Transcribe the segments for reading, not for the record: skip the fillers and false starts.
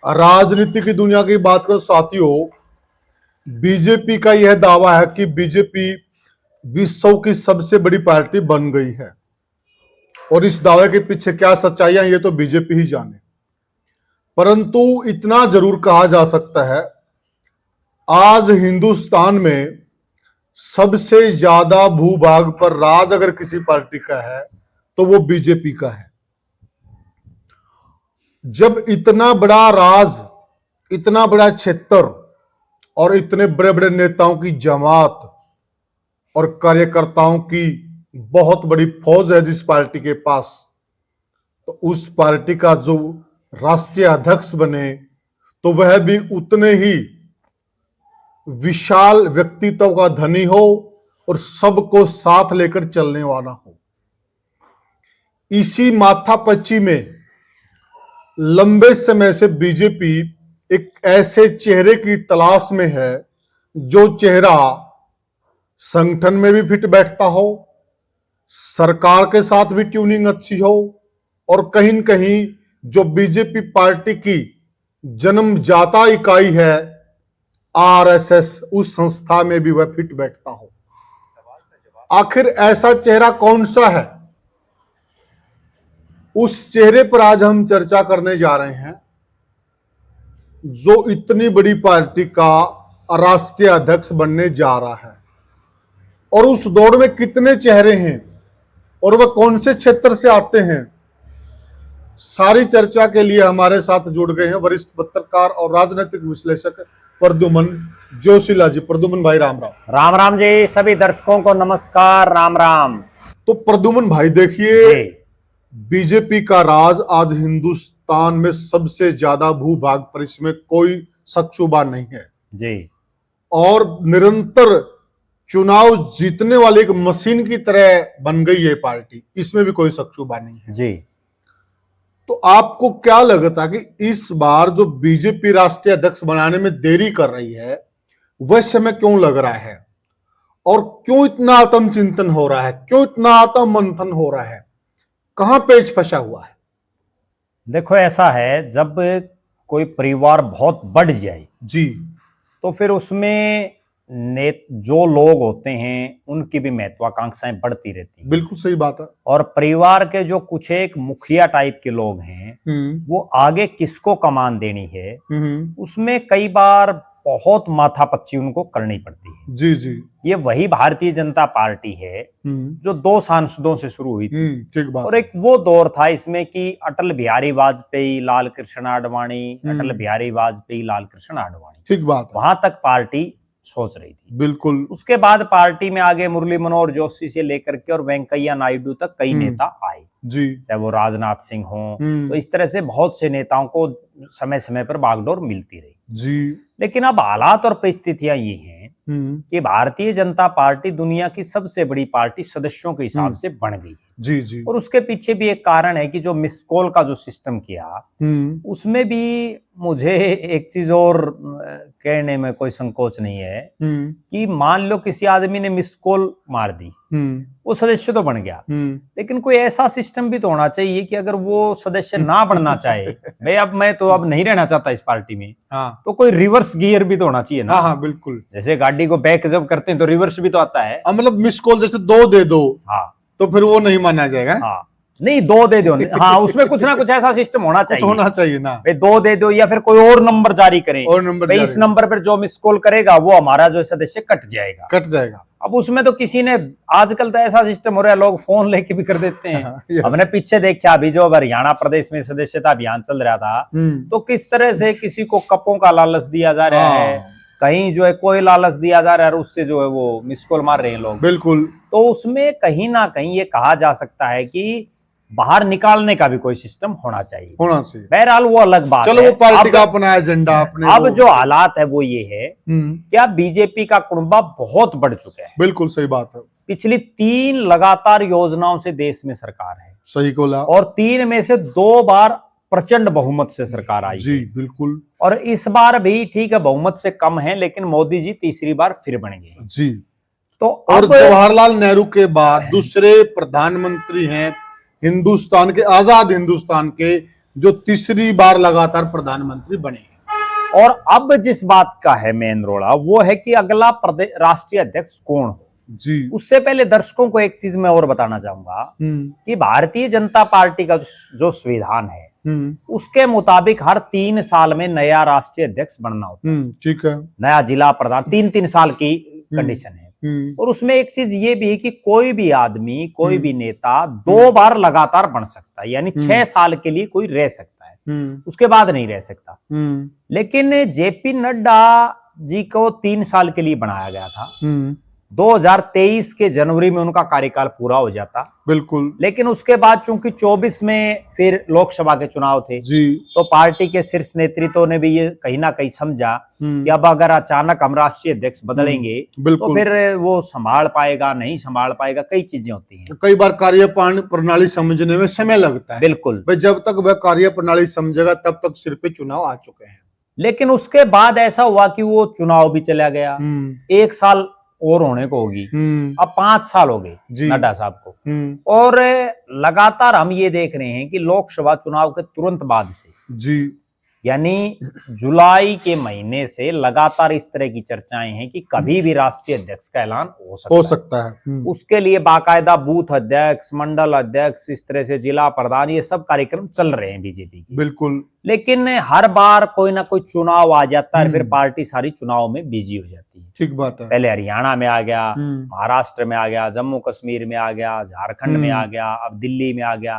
राजनीति की दुनिया की बात करो साथियों, बीजेपी का यह दावा है कि बीजेपी विश्व की सबसे बड़ी पार्टी बन गई है। और इस दावे के पीछे क्या सच्चाइयां ये तो बीजेपी ही जाने। परंतु इतना जरूर कहा जा सकता है, आज हिंदुस्तान में सबसे ज्यादा भूभाग पर राज अगर किसी पार्टी का है तो वो बीजेपी का है। जब इतना बड़ा राज, इतना बड़ा क्षेत्र और इतने बड़े बड़े नेताओं की जमात और कार्यकर्ताओं की बहुत बड़ी फौज है जिस पार्टी के पास, तो उस पार्टी का जो राष्ट्रीय अध्यक्ष बने तो वह भी उतने ही विशाल व्यक्तित्व का धनी हो और सबको साथ लेकर चलने वाला हो। इसी माथापच्ची में लंबे समय से बीजेपी एक ऐसे चेहरे की तलाश में है जो चेहरा संगठन में भी फिट बैठता हो, सरकार के साथ भी ट्यूनिंग अच्छी हो और कहीं न कहीं जो बीजेपी पार्टी की जन्मजाता इकाई है आरएसएस, उस संस्था में भी वह फिट बैठता हो। आखिर ऐसा चेहरा कौन सा है? उस चेहरे पर आज हम चर्चा करने जा रहे हैं जो इतनी बड़ी पार्टी का राष्ट्रीय अध्यक्ष बनने जा रहा है। और उस दौड़ में कितने चेहरे हैं और वह कौन से क्षेत्र से आते हैं, सारी चर्चा के लिए हमारे साथ जुड़ गए हैं वरिष्ठ पत्रकार और राजनीतिक विश्लेषक प्रद्युमन जोशीला जी। प्रद्युमन भाई राम राम। राम राम जी, सभी दर्शकों को नमस्कार, राम राम। तो प्रद्युमन भाई देखिए, बीजेपी का राज आज हिंदुस्तान में सबसे ज्यादा भूभाग पर, इसमें कोई शक शुबा नहीं है जी। और निरंतर चुनाव जीतने वाली एक मशीन की तरह बन गई है पार्टी, इसमें भी कोई शक शुबा नहीं है जी। तो आपको क्या लगता है कि इस बार जो बीजेपी राष्ट्रीय अध्यक्ष बनाने में देरी कर रही है वह समय क्यों लग रहा है और क्यों इतना आत्मचिंतन हो रहा है, क्यों इतना आत्म मंथन हो रहा है, कहां पेच फंसा हुआ है? देखो, ऐसा है, जब कोई परिवार बहुत बढ़ जाए जी तो फिर उसमें जो लोग होते हैं उनकी भी महत्वाकांक्षाएं बढ़ती रहती हैं। बिल्कुल सही बात है। और परिवार के जो कुछ एक मुखिया टाइप के लोग हैं वो आगे किसको कमान देनी है उसमें कई बार बहुत माथापच्ची उनको करनी पड़ती है। जी जी। ये वही भारतीय जनता पार्टी है जो 2 सांसदों से शुरू हुई थी। ठीक बात। और एक वो दौर था इसमें कि अटल बिहारी वाजपेयी, लाल कृष्ण आडवाणी, अटल बिहारी वाजपेयी, लाल कृष्ण आडवाणी, ठीक बात। वहां तक पार्टी सोच रही थी। बिल्कुल। उसके बाद पार्टी में आगे मुरली मनोहर जोशी से लेकर के और वेंकैया नायडू तक कई नेता आए जी, चाहे वो राजनाथ सिंह हो। तो इस तरह से बहुत से नेताओं को समय समय पर बागडोर मिलती रही जी। लेकिन अब हालात और परिस्थितियां ये हैं कि भारतीय जनता पार्टी दुनिया की सबसे बड़ी पार्टी सदस्यों के हिसाब से बन गई है। जी जी। और उसके पीछे भी एक कारण है कि जो मिस कॉल का जो सिस्टम किया उसमें भी मुझे एक चीज और कहने में कोई संकोच नहीं है कि मान लो किसी आदमी ने मिस कॉल मार दी, वो सदस्य तो बन गया, लेकिन कोई ऐसा सिस्टम भी तो होना चाहिए कि अगर वो सदस्य ना बनना चाहे, भाई मैं तो अब नहीं रहना चाहता इस पार्टी में, हाँ, तो कोई रिवर्स गियर भी तो होना चाहिए ना। हाँ बिल्कुल। जैसे गाड़ी को बैक जब करते हैं तो रिवर्स भी तो आता है। मतलब मिस कॉल जैसे 2 दे दो, हाँ, तो फिर वो नहीं माना जाएगा। हाँ, नहीं 2 दे दो, हाँ, उसमें कुछ ना कुछ ऐसा सिस्टम होना चाहिए, होना चाहिए ना। 2 दे दो या फिर कोई और नंबर जारी करें, और नंबर इस नंबर पर जो मिस कॉल करेगा वो हमारा जो सदस्य कट जाएगा। अब उसमें तो किसी ने, आजकल तो ऐसा सिस्टम हो रहा है लोग फोन लेके भी कर देते हैं। हमने पीछे देखा अभी जो हरियाणा प्रदेश में सदस्यता अभियान चल रहा था तो किस तरह से किसी को कपों का लालच दिया जा रहा है, कहीं जो है कोई लालच दिया जा रहा है और उससे जो है वो मिस कॉल मार रहे हैं लोग। बिल्कुल। तो उसमें कहीं ना कहीं ये कहा जा सकता है कि बाहर निकालने का भी कोई सिस्टम होना चाहिए। बहरहाल वो अलग बात है, चलो वो पार्टी का अपना एजेंडा अपने। अब जो हालात है वो ये है क्या बीजेपी का कुनबा बहुत बढ़ चुका है। बिल्कुल सही बात है। पिछली 3 लगातार योजनाओं से देश में सरकार है, सही बोला, और 3 में से 2 बार प्रचंड बहुमत से सरकार आई जी बिल्कुल। और इस बार भी ठीक है बहुमत से कम है लेकिन मोदी जी तीसरी बार फिर बन गए जी। तो और जवाहरलाल नेहरू के बाद दूसरे प्रधानमंत्री हैं हिंदुस्तान के, आजाद हिंदुस्तान के, जो तीसरी बार लगातार प्रधानमंत्री बने हैं। और अब जिस बात का है मेन रोड़ा वो है कि अगला प्रदेश राष्ट्रीय अध्यक्ष कौन हो। जी। उससे पहले दर्शकों को एक चीज मैं और बताना चाहूंगा कि भारतीय जनता पार्टी का जो संविधान है उसके मुताबिक हर 3 साल में नया राष्ट्रीय अध्यक्ष बनना होता है। ठीक है। नया जिला प्रधान 3-3 साल की कंडीशन है। और उसमें एक चीज ये भी है कि कोई भी आदमी कोई भी नेता 2 बार लगातार बन सकता है, यानी 6 साल के लिए कोई रह सकता है, उसके बाद नहीं रह सकता। लेकिन जेपी नड्डा जी को 3 साल के लिए बनाया गया था। 2023 के जनवरी में उनका कार्यकाल पूरा हो जाता। बिल्कुल। लेकिन उसके बाद चूंकि 24 में फिर लोकसभा के चुनाव थे जी। तो पार्टी के शीर्ष नेतृत्व ने भी ये कहीं ना कहीं समझा कि अब अगर अचानक हम राष्ट्रीय अध्यक्ष बदलेंगे तो फिर वो संभाल पाएगा नहीं संभाल पाएगा, कई चीजें होती हैं। कई बार कार्य प्रणाली समझने में समय लगता है। बिल्कुल। भाई जब तक वह कार्य प्रणाली समझेगा तब तक सिर पे चुनाव आ चुके हैं। लेकिन उसके बाद ऐसा हुआ कि वो चुनाव भी चला गया, 1 साल और होने को होगी, अब 5 साल हो गए नड्डा साहब को। और लगातार हम ये देख रहे हैं कि लोकसभा चुनाव के तुरंत बाद से जी, यानी जुलाई के महीने से लगातार इस तरह की चर्चाएं हैं कि कभी भी राष्ट्रीय अध्यक्ष का ऐलान हो सकता है। उसके लिए बाकायदा बूथ अध्यक्ष, मंडल अध्यक्ष, इस तरह से जिला प्रधान, ये सब कार्यक्रम चल रहे हैं बीजेपी के। बिल्कुल। लेकिन हर बार कोई ना कोई चुनाव आ जाता है, फिर पार्टी सारी चुनाव में बिजी हो जाती है। ठीक बात है। पहले हरियाणा में आ गया, महाराष्ट्र में आ गया, जम्मू कश्मीर में आ गया, झारखंड में आ गया, अब दिल्ली में आ गया,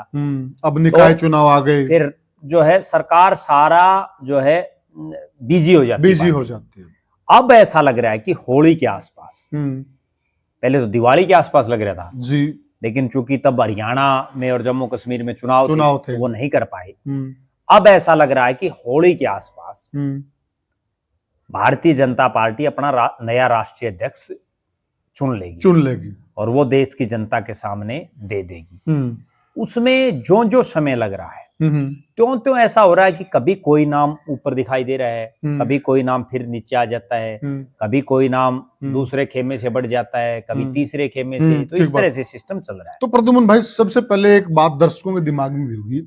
अब निकाय चुनाव आ गए, फिर जो है सरकार सारा जो है बिजी हो जाती है। अब ऐसा लग रहा है कि होली के आसपास, पहले तो दिवाली के आसपास लग रहा था जी, लेकिन चूंकि तब हरियाणा में और जम्मू कश्मीर में चुनाव थे, वो नहीं कर पाए। अब ऐसा लग रहा है कि होली के आसपास भारतीय जनता पार्टी अपना नया राष्ट्रीय अध्यक्ष चुन लेगी और वो देश की जनता के सामने दे देगी। उसमें जो जो समय लग रहा है त्यों ऐसा हो रहा है कि कभी कोई नाम ऊपर दिखाई दे रहा है, कभी कोई नाम फिर नीचे आ जाता है, कभी कोई नाम दूसरे खेमे से बढ़ जाता है, कभी तीसरे खेमे से, तो इस तरह से सिस्टम चल रहा है। तो प्रद्युमन भाई, सबसे पहले एक बात दर्शकों के दिमाग में भी होगी,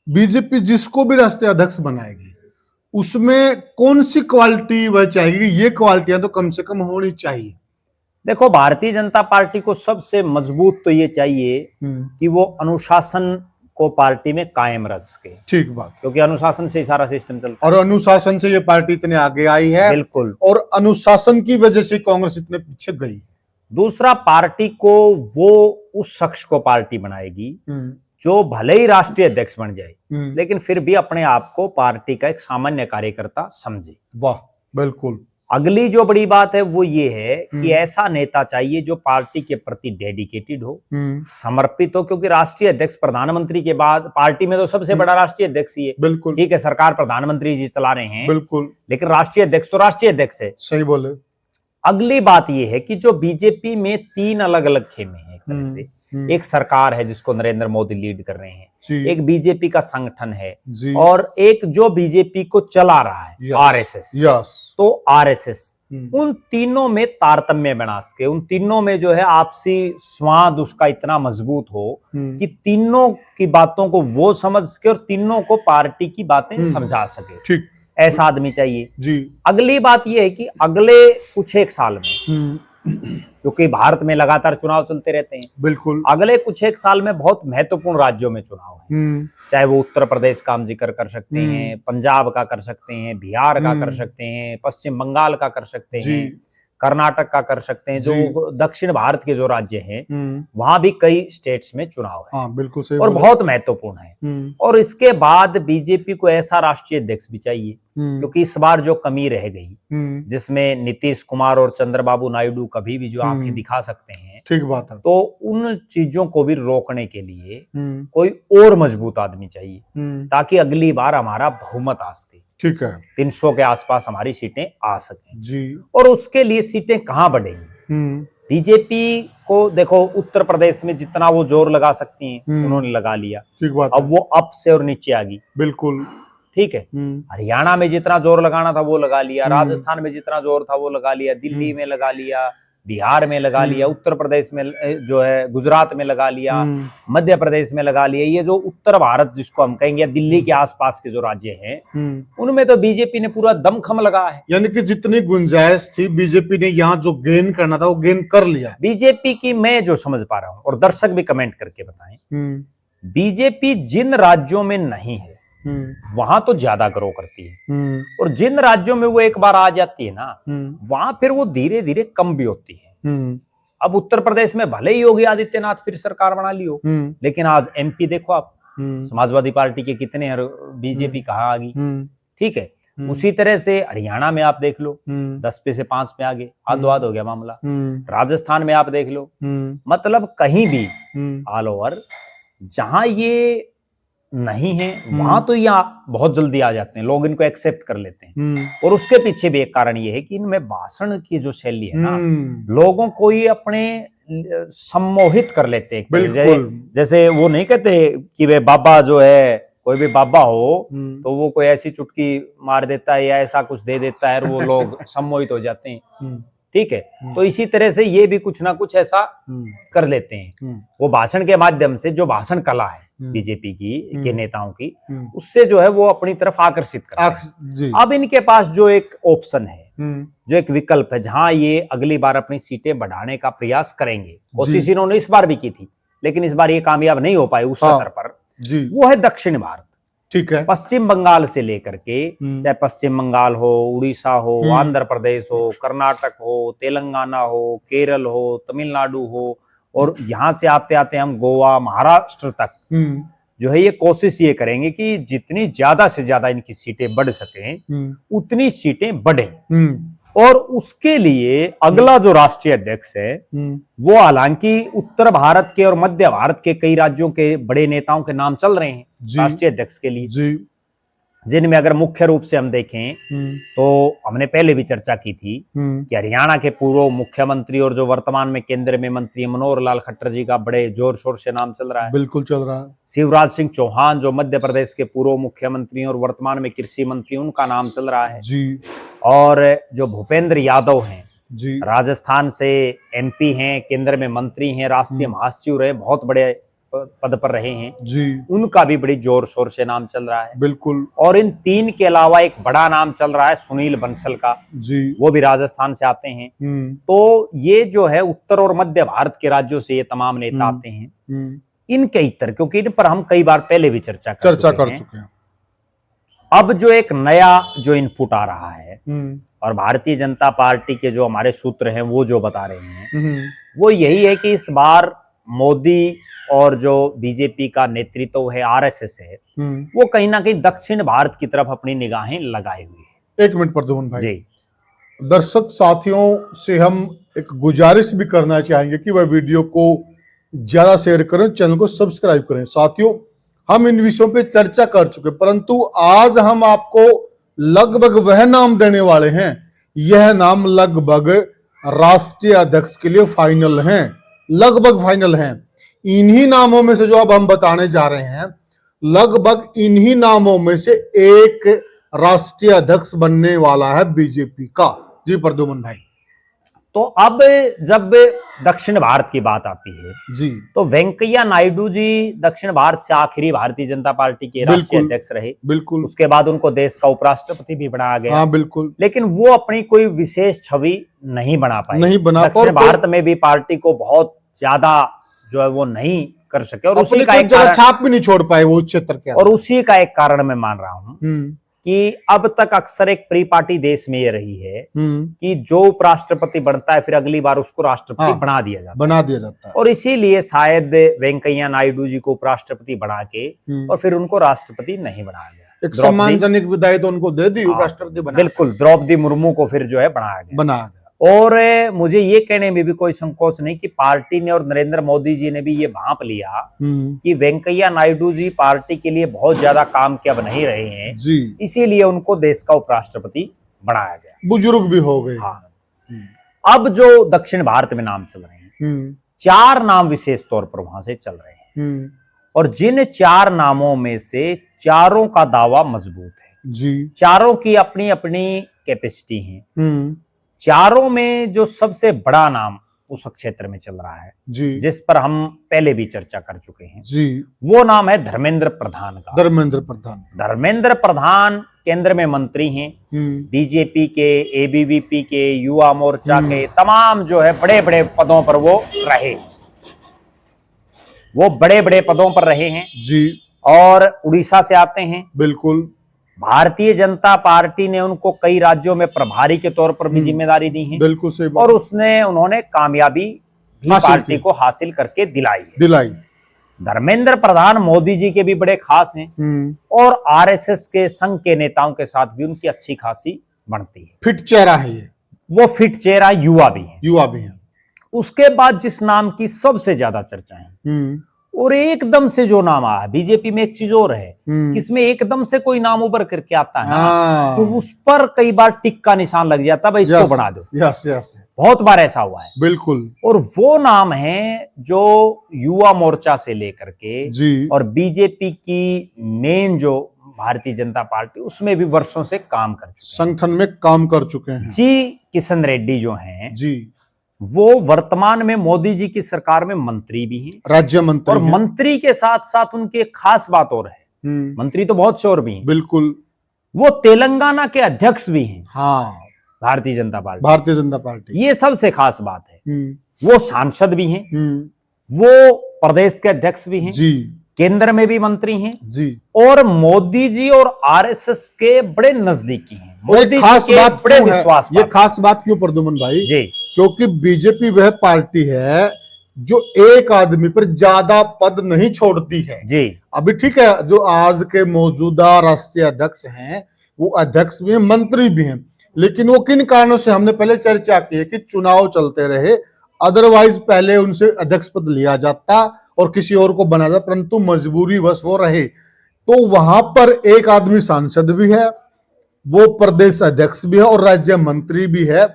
बीजेपी जिसको भी राष्ट्रीय अध्यक्ष बनाएगी उसमें कौन सी क्वालिटी वह चाहेगी? ये क्वालिटियां तो कम से कम होनी चाहिए। देखो, भारतीय जनता पार्टी को सबसे मजबूत तो ये चाहिए कि वो अनुशासन को पार्टी में कायम रख सके। ठीक बात, क्योंकि अनुशासन से ही सारा सिस्टम चलता है और अनुशासन से ये पार्टी इतने आगे आई है। बिल्कुल। और अनुशासन की वजह से कांग्रेस इतने पीछे गई। दूसरा, पार्टी को वो उस शख्स को पार्टी बनाएगी जो भले ही राष्ट्रीय अध्यक्ष बन जाए लेकिन फिर भी अपने आप को पार्टी का एक सामान्य कार्यकर्ता समझे। वाह, बिल्कुल। अगली जो बड़ी बात है वो ये है कि ऐसा नेता चाहिए जो पार्टी के प्रति डेडिकेटेड हो, समर्पित हो, क्योंकि राष्ट्रीय अध्यक्ष प्रधानमंत्री के बाद पार्टी में तो सबसे बड़ा राष्ट्रीय अध्यक्ष ही है। बिल्कुल। ठीक है, सरकार प्रधानमंत्री जी चला रहे हैं, बिल्कुल, लेकिन राष्ट्रीय अध्यक्ष तो राष्ट्रीय अध्यक्ष है। सही बोले। अगली बात ये है कि जो बीजेपी में 3 अलग अलग खेमे हैं एक तरह से, एक सरकार है जिसको नरेंद्र मोदी लीड कर रहे हैं, एक बीजेपी का संगठन है और एक जो बीजेपी को चला रहा है आरएसएस। तो आरएसएस, उन तीनों में तारतम्य बना सके, उन तीनों में जो है आपसी स्वाद उसका इतना मजबूत हो कि तीनों की बातों को वो समझ सके और तीनों को पार्टी की बातें समझा सके। ठीक, ऐसा आदमी चाहिए जी। अगली बात यह है कि अगले कुछ एक साल में, क्योंकि भारत में लगातार चुनाव चलते रहते हैं, बिल्कुल, अगले कुछ एक साल में बहुत महत्वपूर्ण राज्यों में चुनाव है। चाहे वो उत्तर प्रदेश का हम जिक्र कर सकते हैं, पंजाब का कर सकते हैं, बिहार का कर सकते हैं, पश्चिम बंगाल का कर सकते हैं, कर्नाटक का कर सकते हैं, जो दक्षिण भारत के जो राज्य हैं वहां भी कई स्टेट्स में चुनाव है। हाँ, बिल्कुल सही और बहुत महत्वपूर्ण है। और इसके बाद बीजेपी को ऐसा राष्ट्रीय अध्यक्ष भी चाहिए, क्योंकि इस बार जो कमी रह गई जिसमें नीतीश कुमार और चंद्रबाबू नायडू कभी भी जो आंखें दिखा सकते हैं, ठीक बात है, तो उन चीजों को भी रोकने के लिए कोई और मजबूत आदमी चाहिए ताकि अगली बार हमारा बहुमत आ सके। ठीक है, 300 के आसपास हमारी सीटें आ सकें जी। और उसके लिए सीटें कहां बढ़ेंगी? बीजेपी को देखो, उत्तर प्रदेश में जितना वो जोर लगा सकती हैं उन्होंने लगा लिया, ठीक बात। अब वो अप से और नीचे आ गई। बिल्कुल, ठीक है। हरियाणा में जितना जोर लगाना था वो लगा लिया, राजस्थान में जितना जोर था वो लगा लिया, दिल्ली में लगा लिया, बिहार में लगा लिया, उत्तर प्रदेश में जो है, गुजरात में लगा लिया, मध्य प्रदेश में लगा लिया। ये जो उत्तर भारत जिसको हम कहेंगे, दिल्ली के आसपास के जो राज्य हैं, उनमें तो बीजेपी ने पूरा दमखम लगा है। यानी कि जितनी गुंजाइश थी बीजेपी ने यहाँ जो गेन करना था वो गेन कर लिया। बीजेपी की मैं जो समझ पा रहा हूं, और दर्शक भी कमेंट करके बताएं, बीजेपी जिन राज्यों में नहीं है वहां तो ज्यादा ग्रो करती है, और जिन राज्यों में वो एक बार आ जाती है ना, वहां फिर वो धीरे धीरे कम भी होती है। अब उत्तर प्रदेश में भले ही योगी आदित्यनाथ फिर सरकार बना ली हो, लेकिन आज एमपी देखो आप, समाजवादी पार्टी के कितने हैं, बीजेपी कहाँ आ गई। ठीक है, उसी तरह से हरियाणा में आप देख लो, 10 पे से 5 पे आगे, हाथ हो गया मामला। राजस्थान में आप देख लो, मतलब कहीं भी ऑल ओवर जहां ये नहीं है वहां तो यहाँ बहुत जल्दी आ जाते हैं, लोग इनको एक्सेप्ट कर लेते हैं। और उसके पीछे भी एक कारण ये है कि इनमें भाषण की जो शैली है ना, लोगों को ये अपने सम्मोहित कर लेते हैं। जैसे वो नहीं कहते कि वे बाबा जो है, कोई भी बाबा हो तो वो कोई ऐसी चुटकी मार देता है या ऐसा कुछ दे देता है और वो लोग सम्मोहित हो जाते हैं। ठीक है, तो इसी तरह से ये भी कुछ ना कुछ ऐसा कर लेते हैं। वो भाषण के माध्यम से, जो भाषण कला है बीजेपी की के नेताओं की, उससे जो है वो अपनी तरफ आकर्षित करते हैं। अब इनके पास जो एक ऑप्शन है, जो एक विकल्प है, जहां ये अगली बार अपनी सीटें बढ़ाने का प्रयास करेंगे, कोशिश इन्होंने इस बार भी की थी, लेकिन इस बार ये कामयाब नहीं हो पाए उस स्तर पर, वो है दक्षिण भारत। ठीक है, पश्चिम बंगाल से लेकर के, चाहे पश्चिम बंगाल हो, उड़ीसा हो, आंध्र प्रदेश हो, कर्नाटक हो, तेलंगाना हो, केरल हो, तमिलनाडु हो, और यहां से आते आते हम गोवा, महाराष्ट्र तक जो है ये कोशिश ये करेंगे कि जितनी ज्यादा से ज्यादा इनकी सीटें बढ़ सकें, उतनी सीटें बढ़े। और उसके लिए अगला जो राष्ट्रीय अध्यक्ष है, वो हालांकि उत्तर भारत के और मध्य भारत के कई राज्यों के बड़े नेताओं के नाम चल रहे हैं राष्ट्रीय अध्यक्ष के लिए, जिनमें अगर मुख्य रूप से हम देखें तो हमने पहले भी चर्चा की थी कि हरियाणा के पूर्व मुख्यमंत्री और जो वर्तमान में केंद्र में मंत्री मनोहर लाल खट्टर जी का बड़े जोर शोर से नाम चल रहा है। बिल्कुल चल रहा है। शिवराज सिंह चौहान जो मध्य प्रदेश के पूर्व मुख्यमंत्री और वर्तमान में कृषि मंत्री, उनका नाम चल रहा है जी। और जो भूपेंद्र यादव हैं जी, राजस्थान से एमपी हैं, केंद्र में मंत्री हैं, राष्ट्रीय महासचिव रहे, बहुत बड़े पद पर रहे हैं जी, उनका भी बड़ी जोर शोर से नाम चल रहा है। बिल्कुल। और इन तीन के अलावा एक बड़ा नाम चल रहा है सुनील बंसल का, जी, वो भी राजस्थान से आते हैं। तो ये जो है उत्तर और मध्य भारत के राज्यों से ये तमाम नेता आते हैं। इनके इतर, क्योंकि इन पर हम कई बार पहले भी चर्चा कर चुके हैं। अब जो एक नया जो इनपुट आ रहा है, और भारतीय जनता पार्टी के जो हमारे सूत्र हैं वो जो बता रहे हैं, वो यही है कि इस बार मोदी और जो बीजेपी का नेतृत्व है, आरएसएस है, वो कहीं ना कहीं दक्षिण भारत की तरफ अपनी निगाहें लगाए हुए हैं। एक मिनट प्रद्युम्न भाई जी, दर्शक साथियों से हम एक गुजारिश भी करना चाहेंगे कि वह वीडियो को ज्यादा शेयर करें, चैनल को सब्सक्राइब करें। साथियों, हम इन विषयों पे चर्चा कर चुके, परंतु आज हम आपको लगभग वह नाम देने वाले हैं, यह नाम लगभग राष्ट्रीय अध्यक्ष के लिए फाइनल हैं, लगभग फाइनल हैं। इन्हीं नामों में से जो अब हम बताने जा रहे हैं, लगभग इन्हीं नामों में से एक राष्ट्रीय अध्यक्ष बनने वाला है बीजेपी का। जी प्रद्युम्न भाई। तो अब जब दक्षिण भारत की बात आती है जी, तो वेंकैया नायडू जी दक्षिण भारत से आखिरी भारतीय जनता पार्टी के राष्ट्रीय अध्यक्ष रहे। बिल्कुल। उसके बाद उनको देश का उपराष्ट्रपति भी बनाया गया। हाँ, बिल्कुल। लेकिन वो अपनी कोई विशेष छवि नहीं बना पाए, नहीं बना। दक्षिण भारत में भी पार्टी को बहुत ज्यादा जो है वो नहीं कर सके, और उसी का एक छाप भी नहीं छोड़ पाए वो क्षेत्र के। और उसी का एक कारण मैं मान रहा हूं कि अब तक अक्सर एक प्री पार्टी देश में ये रही है कि जो उपराष्ट्रपति बनता है फिर अगली बार उसको राष्ट्रपति बना दिया जाता है। और इसीलिए शायद वेंकैया नायडू जी को उपराष्ट्रपति बना के और फिर उनको राष्ट्रपति नहीं बनाया गया। एक सम्मानजनक विदाई तो उनको दे दी, उपराष्ट्रपति बना। बिल्कुल, द्रौपदी मुर्मू को फिर जो है बनाया गया। और मुझे ये कहने में भी कोई संकोच नहीं कि पार्टी ने और नरेंद्र मोदी जी ने भी ये भांप लिया कि वेंकैया नायडू जी पार्टी के लिए बहुत ज्यादा काम के अब नहीं रहे हैं जी, इसीलिए उनको देश का उपराष्ट्रपति बनाया गया। बुजुर्ग भी हो गए। हाँ। अब जो दक्षिण भारत में नाम चल रहे हैं, 4 नाम विशेष तौर पर वहां से चल रहे हैं, और जिन 4 नामों में से चारों का दावा मजबूत है जी, चारों की अपनी अपनी कैपेसिटी है, चारों में जो सबसे बड़ा नाम उस क्षेत्र में चल रहा है, जी जिस पर हम पहले भी चर्चा कर चुके हैं, जी, वो नाम है धर्मेंद्र प्रधान का। धर्मेंद्र प्रधान। धर्मेंद्र प्रधान केंद्र में मंत्री हैं, बीजेपी के, एबीवीपी के, युवा मोर्चा के तमाम जो है बड़े बड़े पदों पर वो रहे, वो बड़े बड़े पदों पर रहे हैं जी, और उड़ीसा से आते हैं। बिल्कुल। भारतीय जनता पार्टी ने उनको कई राज्यों में प्रभारी के तौर पर भी जिम्मेदारी दी है, बिल्कुल सही बात। और उन्होंने कामयाबी भी पार्टी को हासिल करके दिलाई। धर्मेंद्र प्रधान मोदी जी के भी बड़े खास हैं, और आरएसएस के संघ के नेताओं के साथ भी उनकी अच्छी खासी बनती है। फिट चेहरा है ये, वो फिट चेहरा युवा भी है। उसके बाद जिस नाम की सबसे ज्यादा चर्चा है, और एकदम से जो नाम आया बीजेपी में, एक चीज और है, इसमें एकदम से कोई नाम उभर करके आता है ना, तो उस पर कई बार टिक का निशान लग जाता है, भाई इसको बना दो। यस, बहुत बार ऐसा हुआ है, बिल्कुल। और वो नाम है जो युवा मोर्चा से लेकर के जी, और बीजेपी की मेन जो भारतीय जनता पार्टी, उसमें भी वर्षों से काम कर चुके हैं, संगठन में काम कर चुके हैं। जी किशन रेड्डी जो हैं जी, वो वर्तमान में मोदी जी की सरकार में मंत्री भी हैं, राज्य मंत्री और मंत्री के साथ साथ उनकी एक खास बात और है, मंत्री तो बहुत से और भी हैं, बिल्कुल, वो तेलंगाना के अध्यक्ष भी हैं। हाँ, भारतीय जनता पार्टी, ये सबसे खास बात है। वो सांसद भी हैं, वो प्रदेश के अध्यक्ष भी हैं जी, केंद्र में भी मंत्री हैं जी, और मोदी जी और आरएसएस के बड़े नजदीकी हैं। मोदी खास जी के बात बड़े क्यों है? विश्वास, ये खास बात क्यों प्रद्युमन भाई? जी, क्योंकि बीजेपी वह पार्टी है जो एक आदमी पर ज्यादा पद नहीं छोड़ती है। जी, अभी ठीक है, जो आज के मौजूदा राष्ट्रीय अध्यक्ष हैं वो अध्यक्ष भी हैं, मंत्री भी हैं, लेकिन वो किन कारणों से हमने पहले चर्चा की है कि चुनाव चलते रहे, अदरवाइज पहले उनसे अध्यक्ष पद लिया जाता और किसी और को बना जाता, परंतु मजबूरी वश वो रहे। तो वहां पर एक आदमी सांसद भी है, वो प्रदेश अध्यक्ष भी है और राज्य मंत्री भी है।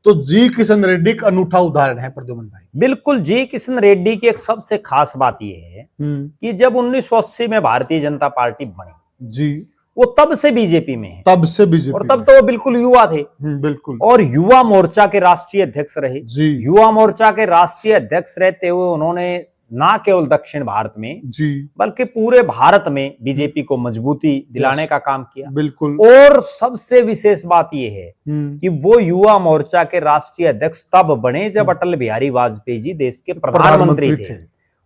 तो जी किशन रेड्डी का अनूठा उदाहरण है प्रद्युमन भाई। बिल्कुल। जी किशन रेड्डी की एक सबसे खास बात यह है कि जब 1980 में भारतीय जनता पार्टी बनी, जी, वो तब से बीजेपी में है, तब से बीजेपी, और तब तो वो बिल्कुल युवा थे, बिल्कुल, और युवा मोर्चा के राष्ट्रीय अध्यक्ष रहे। जी, युवा मोर्चा के राष्ट्रीय अध्यक्ष रहते हुए उन्होंने ना केवल दक्षिण भारत में, जी, बल्कि पूरे भारत में बीजेपी को मजबूती दिलाने का काम किया। बिल्कुल। और सबसे विशेष बात यह है कि वो युवा मोर्चा के राष्ट्रीय अध्यक्ष तब बने जब अटल बिहारी वाजपेयी जी देश के प्रधानमंत्री थे।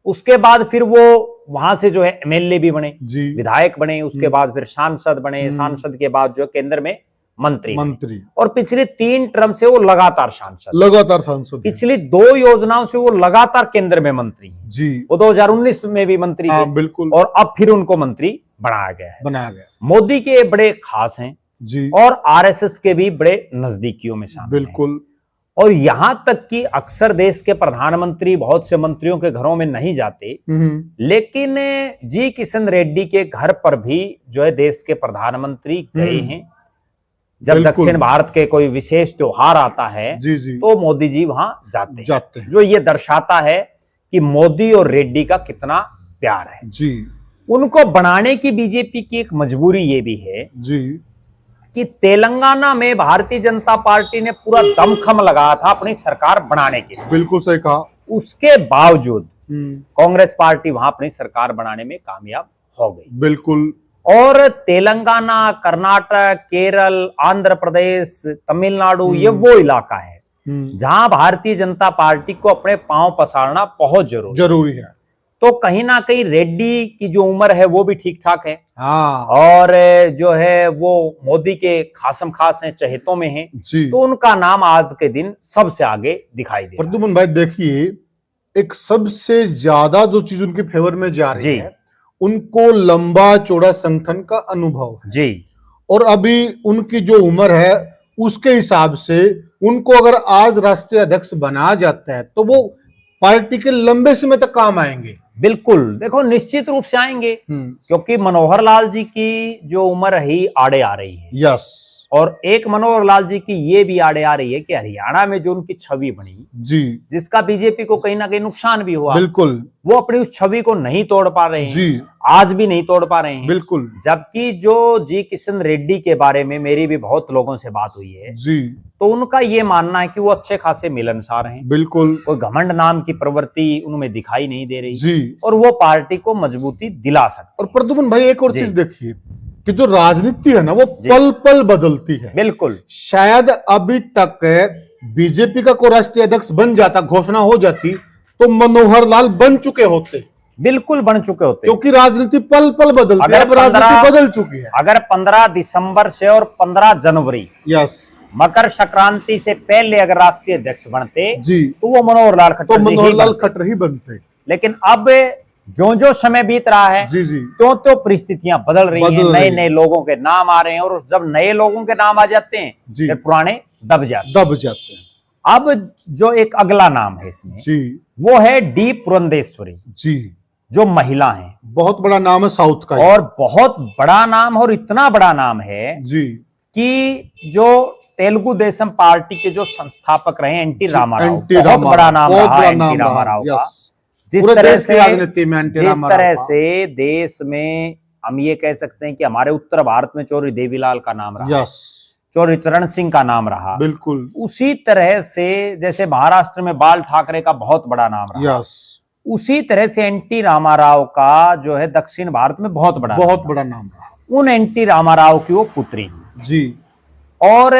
उसके बाद फिर वो वहां से जो है एमएलए भी बने, विधायक बने, उसके बाद फिर सांसद बने, सांसद के बाद जो केंद्र में मंत्री, और पिछले 3 टर्म से वो लगातार सांसद, पिछली 2 योजनाओं से वो लगातार केंद्र में मंत्री हैं। जी, वो 2019 में भी मंत्री थे, बिल्कुल, और अब फिर उनको मंत्री बनाया गया। मोदी के बड़े खास हैं जी, और आरएसएस के भी बड़े नजदीकियों में शामिल, बिल्कुल। और यहां तक कि अक्सर देश के प्रधानमंत्री बहुत से मंत्रियों के घरों में नहीं जाते, लेकिन जी किशन रेड्डी के घर पर भी जो है देश के प्रधानमंत्री गए हैं। जब दक्षिण भारत के कोई विशेष त्योहार आता है, जी, जी, तो मोदी जी वहां जाते हैं, जो ये दर्शाता है कि मोदी और रेड्डी का कितना प्यार है। जी, उनको बनाने की बीजेपी की एक मजबूरी ये भी है जी, कि तेलंगाना में भारतीय जनता पार्टी ने पूरा दमखम लगाया था अपनी सरकार बनाने के लिए। बिल्कुल सही कहा। उसके बावजूद कांग्रेस पार्टी वहां अपनी सरकार बनाने में कामयाब हो गई। बिल्कुल। और तेलंगाना, कर्नाटक, केरल, आंध्र प्रदेश, तमिलनाडु, ये वो इलाका है जहां भारतीय जनता पार्टी को अपने पांव पसारना बहुत जरूरी है। तो कहीं ना कहीं रेड्डी की जो उम्र है वो भी ठीक ठाक है, और जो है वो मोदी के खासम खास हैं, चहेतों में हैं, तो उनका नाम आज के दिन सबसे आगे दिखाई दे। प्रद्युमन भाई देखिए, एक सबसे ज्यादा जो चीज उनके फेवर में जा रही है, उनको लंबा चौड़ा संगठन का अनुभव है जी, और अभी उनकी जो उम्र है उसके हिसाब से उनको अगर आज राष्ट्रीय अध्यक्ष बना जाता है तो वो पार्टी के लंबे समय तक काम आएंगे। बिल्कुल, देखो निश्चित रूप से आएंगे, क्योंकि मनोहर लाल जी की जो उम्र ही आड़े आ रही है। यस। और एक मनोहर लाल जी की ये भी आड़े आ रही है कि हरियाणा में जो उनकी छवि बनी, जी, जिसका बीजेपी को कहीं ना कहीं नुकसान भी हुआ, बिल्कुल, वो अपनी उस छवि को नहीं तोड़ पा रहे हैं, जी, आज भी नहीं तोड़ पा रहे हैं। बिल्कुल। जबकि जो जी किशन रेड्डी के बारे में मेरी भी बहुत लोगों से बात हुई है, जी, तो उनका ये मानना है कि वो अच्छे खासे मिलनसार हैं, बिल्कुल कोई घमंड नाम की प्रवृत्ति उनमें दिखाई नहीं दे रही जी। और वो पार्टी को मजबूती दिला सकते और प्रद्युमन भाई एक और जी। चीज देखिए कि जो राजनीति है ना वो जी। पल पल बदलती है। बिल्कुल शायद अभी तक बीजेपी का कोई राष्ट्रीय अध्यक्ष बन जाता, घोषणा हो जाती, तो मनोहर लाल बन चुके होते, बिल्कुल बन चुके होते। क्योंकि राजनीति पल पल बदलती है। अब राजनीति बदल चुकी है। अगर 15 दिसंबर से और 15 जनवरी यस मकर संक्रांति से पहले अगर राष्ट्रीय अध्यक्ष बनते जी, तो वो मनोहर लाल तो खट्टर जी मनोहर ही लाल बनते। खट्टर ही बनते। लेकिन अब जो जो समय बीत रहा है जी जी, तो परिस्थितियां बदल रही हैं, बदल नए रही नए लोगों के नाम आ रहे हैं और जब नए लोगों के नाम आ जाते हैं जी। फिर पुराने दब जाते हैं। दब जाते हैं। अब जो एक अगला नाम है इसमें जी वो है डी पुरंदेश्वरी, जी, जो महिला हैं बहुत बड़ा नाम है साउथ का। और बहुत बड़ा नाम और इतना बड़ा नाम है जी, कि जो तेलुगु देशम पार्टी के जो संस्थापक रहे एनटी रामाराव, एनटी बहुत रामाराव, बड़ा नाम बहुत रहा बड़ा एनटी नाम रहा, रामाराव का। यस। जिस पूरे तरह देश की से राजनीति में एनटी जिस रामाराव तरह का। से देश में हम ये कह सकते हैं कि हमारे उत्तर भारत में चौधरी देवीलाल का नाम रहा, यस, चौधरी चरण सिंह का नाम रहा, बिल्कुल, उसी तरह से जैसे महाराष्ट्र में बाल ठाकरे का बहुत बड़ा नाम रहा, यस, उसी तरह से एनटी रामाराव का जो है दक्षिण भारत में बहुत बड़ा नाम रहा। उन एनटी रामाराव की वो पुत्री जी, और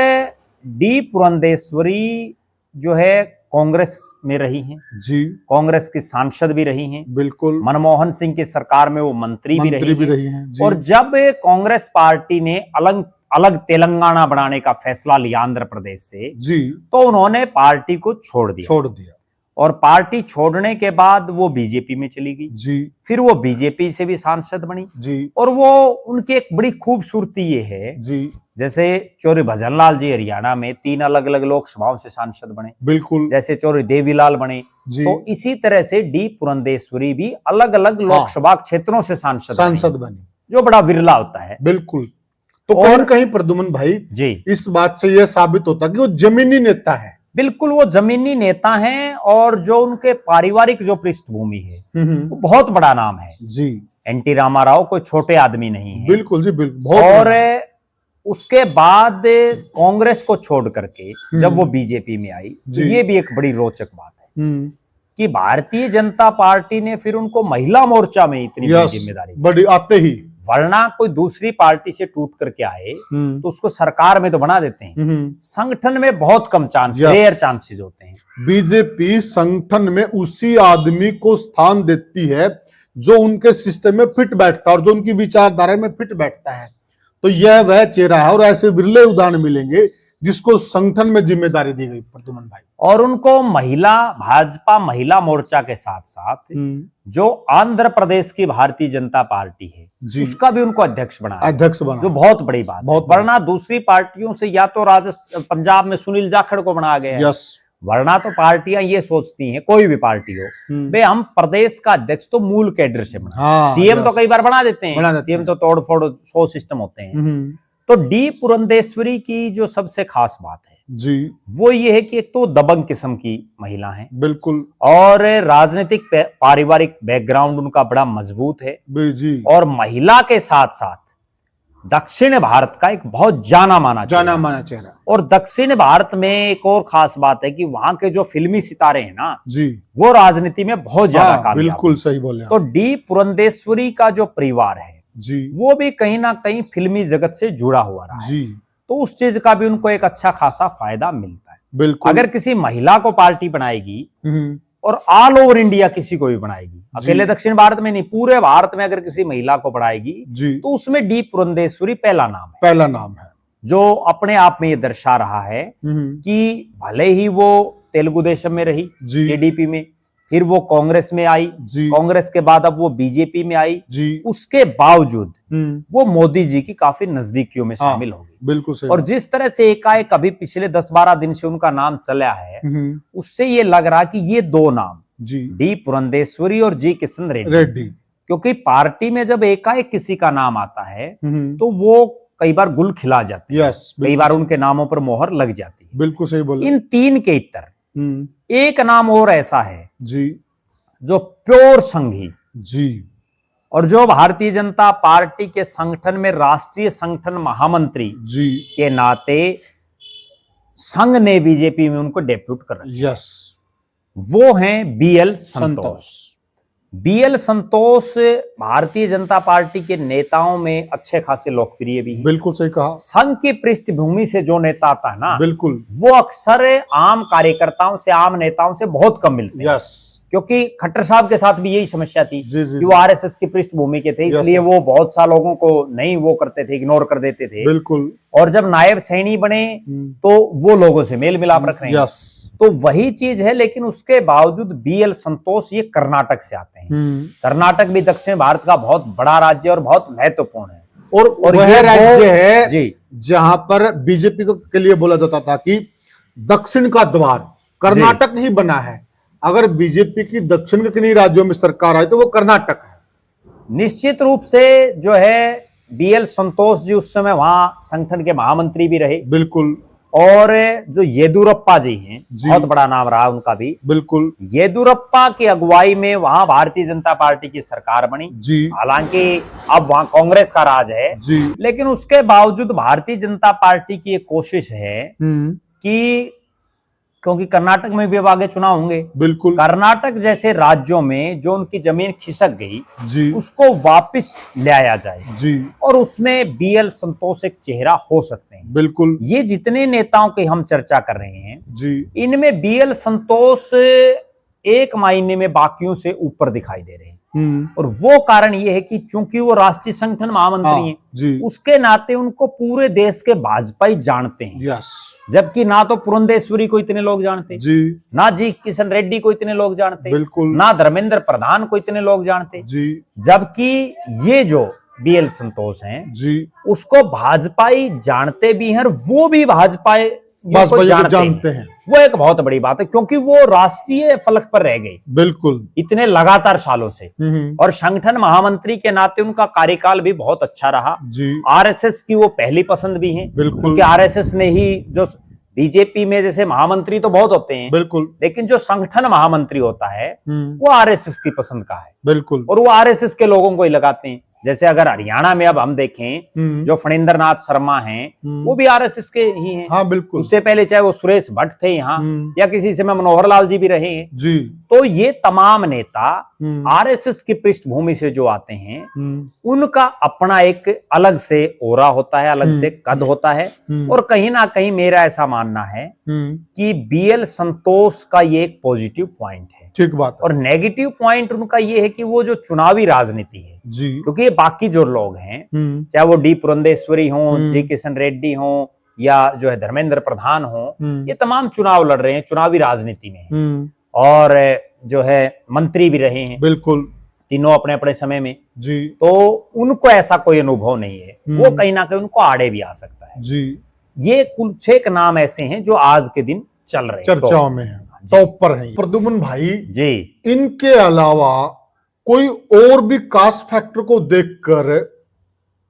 डी पुरंदेश्वरी जो है कांग्रेस में रही हैं, जी, कांग्रेस की सांसद भी रही हैं, बिल्कुल, मनमोहन सिंह की सरकार में वो मंत्री भी रही हैं। जी। और जब कांग्रेस पार्टी ने अलग अलग तेलंगाना बनाने का फैसला लिया आंध्र प्रदेश से, जी, तो उन्होंने पार्टी को छोड़ दिया और पार्टी छोड़ने के बाद वो बीजेपी में चली गई। जी, फिर वो बीजेपी से भी सांसद बनी जी, और वो उनकी एक बड़ी खूबसूरती ये है, जी, जैसे चौधरी भजनलाल जी हरियाणा में 3 अलग अलग लोकसभाओं से सांसद बने, बिल्कुल, जैसे चौधरी देवीलाल बने, जी, तो इसी तरह से डी पुरंदेश्वरी भी अलग अलग लोकसभा क्षेत्रों से सांसद बनी, जो बड़ा विरला होता है। बिल्कुल। तो कहीं न कहीं प्रद्युमन भाई जी, इस बात से यह साबित होता कि वो जमीनी नेता है। बिल्कुल वो जमीनी नेता हैं और जो उनके पारिवारिक जो पृष्ठभूमि है वो बहुत बड़ा नाम है। जी, एनटी रामाराव कोई छोटे आदमी नहीं है। बिल्कुल जी, बिल्कुल, बहुत और बड़ा। उसके बाद कांग्रेस को छोड़ करके जब वो बीजेपी में आई, तो जी। ये भी एक बड़ी रोचक बात है कि भारतीय जनता पार्टी ने फिर उनको महिला मोर्चा में इतनी बड़ी जिम्मेदारी दी। बड़ी आते ही, वरना कोई दूसरी पार्टी से टूट करके आए तो उसको सरकार में तो बना देते हैं, संगठन में बहुत कम चांस, रेयर चांसेस होते हैं। बीजेपी संगठन में उसी आदमी को स्थान देती है जो उनके सिस्टम में फिट बैठता है और जो उनकी विचारधारा में फिट बैठता है। तो यह वह चेहरा है और ऐसे विरले उदाहरण मिलेंगे जिसको संगठन में जिम्मेदारी दी गई प्रद्युमन भाई। और उनको भाजपा महिला मोर्चा के साथ साथ जो आंध्र प्रदेश की भारतीय जनता पार्टी है उसका भी उनको अध्यक्ष बना, जो बहुत बड़ी बात है। वरना दूसरी पार्टियों से या तो राजस्थान पंजाब में सुनील जाखड़ को बना गया, वरना तो पार्टियां ये सोचती हैं, कोई भी पार्टी हो, वे हम प्रदेश का अध्यक्ष तो मूल कैडर से बना, सीएम तो कई बार बना देते हैं, सीएम तो तोड़ फोड़ 100 सिस्टम होते हैं। तो डी पुरंदेश्वरी की जो सबसे खास बात है जी, वो ये है कि एक तो दबंग किस्म की महिला है, बिल्कुल, और राजनीतिक पारिवारिक बैकग्राउंड उनका बड़ा मजबूत है जी, और महिला के साथ साथ दक्षिण भारत का एक बहुत जाना माना चेहरा। और दक्षिण भारत में एक और खास बात है कि वहां के जो फिल्मी सितारे हैं ना जी, वो राजनीति में बहुत ज्यादा कामयाब, बिल्कुल सही बोले। तो डी पुरंदेश्वरी का जो परिवार है जी, वो भी कहीं ना कहीं फिल्मी जगत से जुड़ा हुआ रहा जी, है, तो उस चीज का भी उनको एक अच्छा खासा फायदा मिलता है। बिल्कुल, अगर किसी महिला को पार्टी बनाएगी और ऑल ओवर इंडिया किसी को भी बनाएगी, अकेले दक्षिण भारत में नहीं, पूरे भारत में अगर किसी महिला को बनाएगी तो उसमें डी पुरंदेश्वरी पहला नाम है, जो अपने आप में ये दर्शा रहा है कि भले ही वो तेलुगु देशम में रही, टीडीपी में, फिर वो कांग्रेस में आई, कांग्रेस के बाद अब वो बीजेपी में आई, उसके बावजूद वो मोदी जी की काफी नजदीकियों में शामिल हो गई। बिल्कुल सही। और जिस तरह से एकाएक अभी पिछले 10-12 दिन से उनका नाम चला है, उससे ये लग रहा कि ये दो नाम डी पुरंदेश्वरी और जी किशन रेड्डी, क्योंकि पार्टी में जब एकाएक किसी का नाम आता है तो वो कई बार गुल खिला जाते हैं, कई बार उनके नामों पर मोहर लग जाती है। बिल्कुल सही बोले। इन तीन के इतर एक नाम और ऐसा है जी, जो प्योर संघी जी, और जो भारतीय जनता पार्टी के संगठन में राष्ट्रीय संगठन महामंत्री जी के नाते संघ ने बीजेपी में उनको डेप्यूट कर रखा। यस, वो हैं बीएल संतोष। संतोष। बीएल संतोष भारतीय जनता पार्टी के नेताओं में अच्छे खासे लोकप्रिय भी हैं। बिल्कुल सही कहा। संघ की पृष्ठभूमि से जो नेता आता है ना, बिल्कुल, वो अक्सर आम कार्यकर्ताओं से, आम नेताओं से बहुत कम मिलते हैं। यस, क्योंकि खट्टर साहब के साथ भी यही समस्या थी जी, जी, कि वो आरएसएस की पृष्ठभूमि के थे, इसलिए यस। वो बहुत सा लोगों को नहीं वो करते थे, इग्नोर कर देते थे। बिल्कुल, और जब नायब सैनी बने तो वो लोगों से मेल मिलाप रख रहे हैं। यस, तो वही चीज है, लेकिन उसके बावजूद बीएल संतोष ये कर्नाटक से आते हैं। कर्नाटक भी दक्षिण भारत का बहुत बड़ा राज्य और बहुत महत्वपूर्ण है। और वह ये राज्य है जी, जहां पर बीजेपी के लिए बोला जाता था कि दक्षिण का द्वार कर्नाटक ही बना है। अगर बीजेपी की दक्षिण के किन्हीं राज्यों में सरकार आई तो वो कर्नाटक है। निश्चित रूप से जो है बीएल संतोष जी उस समय वहां संगठन के महामंत्री भी रहे। बिल्कुल, और जो येदुरप्पा जी हैं, जी। बहुत बड़ा नाम रहा उनका भी। बिल्कुल, येदुरप्पा की अगुवाई में वहां भारतीय जनता पार्टी की सरकार बनी। जी, हालांकि अब वहां कांग्रेस का राज है, जी, लेकिन उसके बावजूद भारतीय जनता पार्टी की एक कोशिश है कि, क्योंकि कर्नाटक में भी अब आगे चुनाव होंगे, बिल्कुल, कर्नाटक जैसे राज्यों में जो उनकी जमीन खिसक गई जी, उसको वापस ले आया जाए, जी, और उसमें बीएल संतोष एक चेहरा हो सकते हैं। बिल्कुल, ये जितने नेताओं की हम चर्चा कर रहे हैं, जी, इनमें बीएल संतोष एक मायने में बाकियों से ऊपर दिखाई दे रहे हैं। और वो कारण ये है कि चूंकि वो राष्ट्रीय संगठन महामंत्री हैं, जी, उसके नाते उनको पूरे देश के भाजपाई जानते हैं। यस, जबकि ना तो पुरंदेश्वरी को इतने लोग जानते, जी, ना जी किशन रेड्डी को इतने लोग जानते, बिल्कुल, ना धर्मेंद्र प्रधान को इतने लोग जानते। जी, जबकि ये जो बीएल संतोष हैं, जी, उसको भाजपाई जानते भी हैं और वो भी भाजपाई भाजपा जानते हैं। वो एक बहुत बड़ी बात है, क्योंकि वो राष्ट्रीय फलक पर रह गई बिल्कुल, इतने लगातार सालों से, और संगठन महामंत्री के नाते उनका कार्यकाल भी बहुत अच्छा रहा। जी, आरएसएस की वो पहली पसंद भी है, बिल्कुल, क्योंकि आरएसएस ने ही, जो बीजेपी में जैसे महामंत्री तो बहुत होते हैं, बिल्कुल, लेकिन जो संगठन महामंत्री होता है वो आरएसएस की पसंद का है, बिल्कुल, और वो आरएसएस के लोगों को ही लगाते हैं। जैसे अगर हरियाणा में अब हम देखें, जो फणींद्र नाथ शर्मा हैं, वो भी आरएसएस के ही हैं। हाँ, बिल्कुल, उससे पहले चाहे वो सुरेश भट्ट थे यहाँ, या किसी समय मनोहर लाल जी भी रहे हैं। जी, तो ये तमाम नेता आरएसएस की पृष्ठभूमि से जो आते हैं, उनका अपना एक अलग से ओरा होता है, अलग से कद होता है। और कहीं ना कहीं मेरा ऐसा मानना है कि बीएल संतोष का ये एक पॉजिटिव पॉइंट है। ठीक बात है। और नेगेटिव पॉइंट उनका ये है कि वो जो चुनावी राजनीति है, जी, क्योंकि ये बाकी जो लोग हैं, चाहे वो डी पुरंदेश्वरी हो, जी किशन रेड्डी हो, या जो है धर्मेंद्र प्रधान हो, ये तमाम चुनाव लड़ रहे हैं, चुनावी राजनीति में हैं, और जो है मंत्री भी रहे हैं, बिल्कुल, तीनों अपने अपने समय में। जी, तो उनको ऐसा कोई अनुभव नहीं है, वो कहीं ना कहीं उनको आड़े भी आ सकता है। जी, ये कुल 6 नाम ऐसे हैं जो आज के दिन चल रहे हैं, चर्चाओं में है, टॉप पर है। प्रद्युम्न भाई जी, इनके अलावा कोई और भी कास्ट फैक्टर को देखकर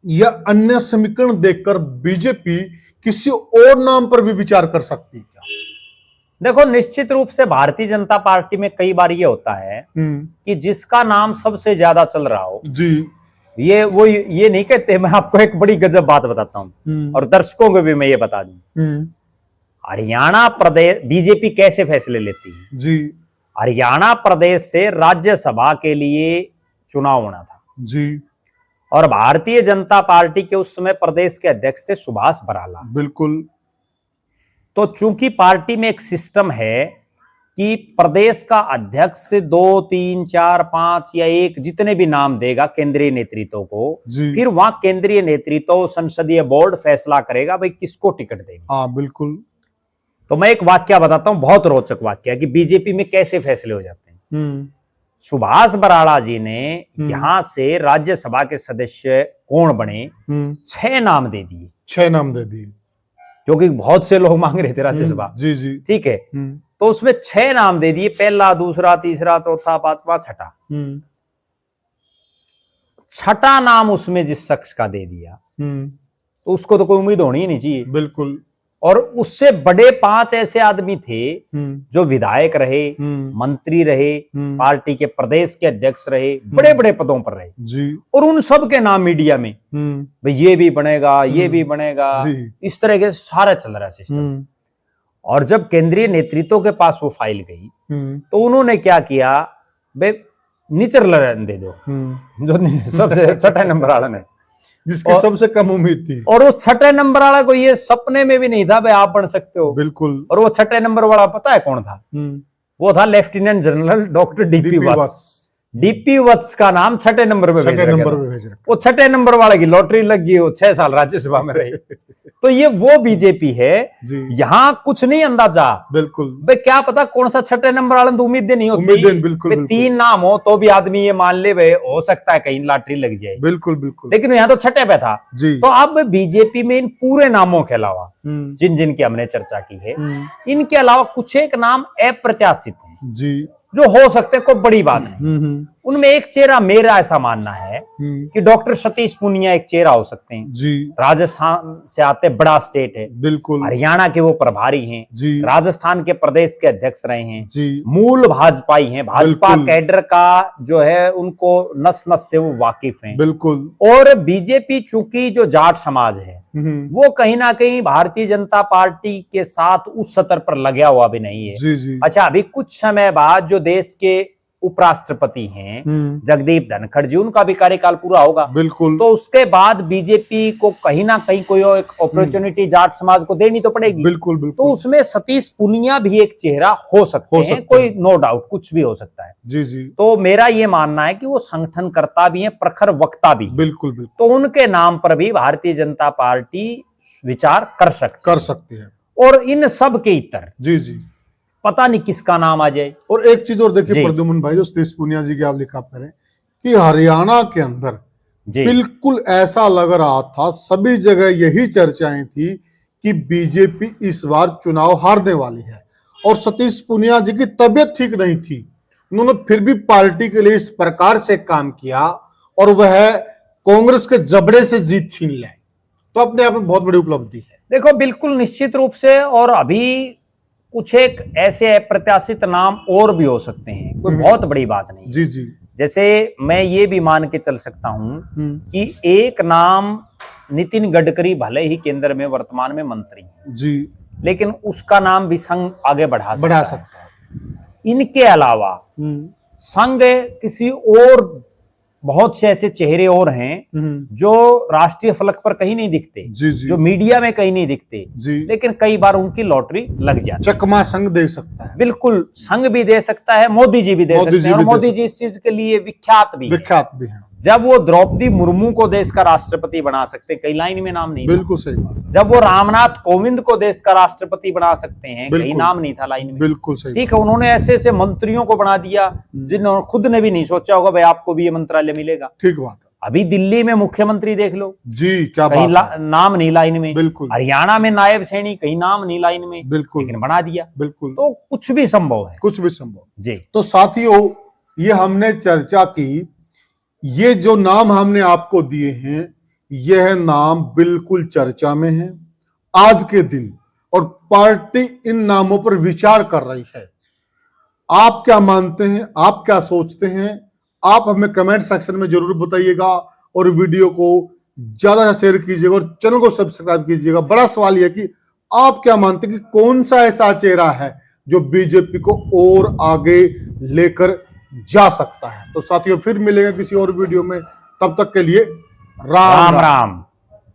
या अन्य समीकरण देखकर बीजेपी किसी और नाम पर भी विचार कर सकती है क्या? देखो, निश्चित रूप से भारतीय जनता पार्टी में कई बार ये होता है कि जिसका नाम सबसे ज्यादा चल रहा हो, जी, ये नहीं कहते। मैं आपको एक बड़ी गजब बात बताता हूं, और दर्शकों को भी मैं ये बता दूं। हरियाणा प्रदेश बीजेपी कैसे फैसले लेती है। जी, हरियाणा प्रदेश से राज्यसभा के लिए चुनाव होना था, जी, और भारतीय जनता पार्टी के उस समय प्रदेश के अध्यक्ष थे सुभाष बराला। बिल्कुल, तो चूंकि पार्टी में एक सिस्टम है कि प्रदेश का अध्यक्ष 2, 3, 4, 5 या 1 जितने भी नाम देगा केंद्रीय नेतृत्व को, फिर वहां केंद्रीय नेतृत्व, संसदीय बोर्ड फैसला करेगा भाई किसको टिकट देगी। हाँ, बिल्कुल। तो मैं एक वाक्य बताता हूं, बहुत रोचक वाक्य है कि बीजेपी में कैसे फैसले हो जाते हैं। सुभाष बराला जी ने यहां से राज्यसभा के सदस्य कौन बने, 6 नाम दे दिए। 6 नाम दे दिए, क्योंकि बहुत से लोग मांग रहे थे राज्यसभा। जी, जी, ठीक है, तो उसमें 6 नाम दे दिए, पहला, दूसरा, तीसरा, चौथा, पांचवा, छठा। छठा नाम उसमें जिस शख्स का दे दिया, तो उसको तो कोई उम्मीद होनी ही नहीं चाहिए। बिल्कुल। और उससे बड़े 5 ऐसे आदमी थे जो विधायक रहे, मंत्री रहे, पार्टी के प्रदेश के अध्यक्ष रहे, बड़े बड़े पदों पर रहे जी, और उन सब के नाम मीडिया में भाई ये भी बनेगा, ये भी बनेगा, जी, इस तरह के सारा चल रहा है सिस्टम। और जब केंद्रीय नेतृत्व के पास वो फाइल गई तो उन्होंने क्या किया, बे नीचरलैंड दे दो, जो सबसे छठे नंबर वाला ने, जिसकी सबसे कम उम्मीद थी। और उस छठे नंबर वाला को ये सपने में भी नहीं था भाई आप बन सकते हो। बिल्कुल। और वो छठे नंबर वाला पता है कौन था? वो था लेफ्टिनेंट जनरल डॉक्टर डीपी वत्स। डीपी वत्स का नाम छठे नंबर पे भेज रखा। वो छठे नंबर वाले की लॉटरी लग गई, वो 6 साल राज्यसभा में रही। तो ये वो बीजेपी है, यहाँ कुछ नहीं अंदाजा। बिल्कुल भाई क्या पता कौन सा छठे नंबर वाले तो उम्मीदें नहीं होती। बिल्कुल 3 नाम हो तो भी आदमी ये मान ले भाई हो सकता है कहीं लॉटरी लग जाए। बिल्कुल बिल्कुल। लेकिन यहाँ तो छठे पे था। तो अब बीजेपी में इन पूरे नामों के अलावा जिन जिन की हमने चर्चा की है, इनके अलावा कुछ एक नाम अप्रत्याशित है जी, जो हो सकते हैं, कोई बड़ी बात नहीं। उनमें एक चेहरा मेरा ऐसा मानना है कि डॉक्टर सतीश पूनिया एक चेहरा हो सकते हैं जी। राजस्थान से आते, बड़ा स्टेट है बिल्कुल। हरियाणा के वो प्रभारी हैं जी। राजस्थान के प्रदेश के अध्यक्ष रहे हैं जी। मूल भाजपाई हैं, भाजपा कैडर का जो है उनको नस नस से वो वाकिफ हैं बिल्कुल। और बीजेपी चूंकि जो जाट समाज है वो कहीं ना कहीं भारतीय जनता पार्टी के साथ उस स्तर पर लगा हुआ भी नहीं है जी जी। अच्छा, अभी कुछ समय बाद जो देश के उपराष्ट्रपति हैं जगदीप धनखड़ जी, उनका भी कार्यकाल पूरा होगा बिल्कुल। तो उसके बाद बीजेपी को कहीं ना कहीं कोई एक अपॉर्चुनिटी जाट समाज को देनी तो पड़ेगी बिल्कुल बिल्कुल। तो उसमें सतीश पूनिया भी एक चेहरा हो सकते हैं, कोई नो डाउट, कुछ भी हो सकता है जी जी। तो मेरा ये मानना है कि वो संगठनकर्ता भी है, प्रखर वक्ता भी बिल्कुल बिल्कुल। तो उनके नाम पर भी भारतीय जनता पार्टी विचार कर सकती है। और इन सब के इतर जी जी पता नहीं किसका नाम आ जाए। और एक चीज और देखिए प्रद्युमन भाई, जो सतीश पूनिया जी की आप लिखा करें कि हरियाणा के अंदर बिल्कुल ऐसा लग रहा था, सभी जगह यही चर्चाएं थी कि बीजेपी इस बार चुनाव हारने वाली है। और सतीश पूनिया जी की तबीयत ठीक नहीं थी, उन्होंने फिर भी पार्टी के लिए इस प्रकार से काम किया और वह कांग्रेस के जबड़े से जीत छीन लाए। तो अपने आप में बहुत बड़ी उपलब्धि है। देखो बिल्कुल निश्चित रूप से। और अभी कुछ एक ऐसे अप्रत्याशित नाम और भी हो सकते हैं, कोई बहुत बड़ी बात नहीं जी जी। जैसे मैं ये भी मान के चल सकता हूं कि एक नाम नितिन गडकरी भले ही केंद्र में वर्तमान में मंत्री हैं जी, लेकिन उसका नाम भी संघ आगे बढ़ा सकता है। इनके अलावा संघ किसी और बहुत से ऐसे चेहरे और हैं जो राष्ट्रीय फलक पर कहीं नहीं दिखते जी जी। जो मीडिया में कहीं नहीं दिखते जी। लेकिन कई बार उनकी लॉटरी लग जाती है। चकमा संघ दे सकता है, बिल्कुल संघ भी दे सकता है, मोदी जी भी दे सकते हैं। और मोदी जी इस चीज के लिए विख्यात भी है। जब वो द्रौपदी मुर्मू को देश का राष्ट्रपति बना सकते हैं, कई लाइन में नाम नहीं, बिल्कुल सही बात है। जब वो रामनाथ कोविंद को देश का राष्ट्रपति बना सकते हैं, कई नाम नहीं था लाइन में, बिल्कुल सही। ठीक है, उन्होंने ऐसे ऐसे मंत्रियों को बना दिया जिन्होंने खुद ने भी नहीं सोचा होगा भाई आपको भी ये मंत्रालय मिलेगा। ठीक बात है। अभी दिल्ली में मुख्यमंत्री देख लो जी, क्या कहीं नाम नहीं लाइन में, बिल्कुल। हरियाणा में नायब सैनी, कहीं नाम नहीं लाइन में, बिल्कुल, लेकिन बना दिया बिल्कुल। तो कुछ भी संभव है, कुछ भी संभव जी। तो साथियों, ये हमने चर्चा की, ये जो नाम हमने आपको दिए हैं, यह नाम बिल्कुल चर्चा में है आज के दिन, और पार्टी इन नामों पर विचार कर रही है। आप क्या मानते हैं, आप क्या सोचते हैं, आप हमें कमेंट सेक्शन में जरूर बताइएगा। और वीडियो को ज्यादा से शेयर कीजिएगा और चैनल को सब्सक्राइब कीजिएगा। बड़ा सवाल यह कि आप क्या मानते हैं कि कौन सा ऐसा चेहरा है जो बीजेपी को और आगे लेकर जा सकता है। तो साथियों, फिर मिलेंगे किसी और वीडियो में, तब तक के लिए राम राम।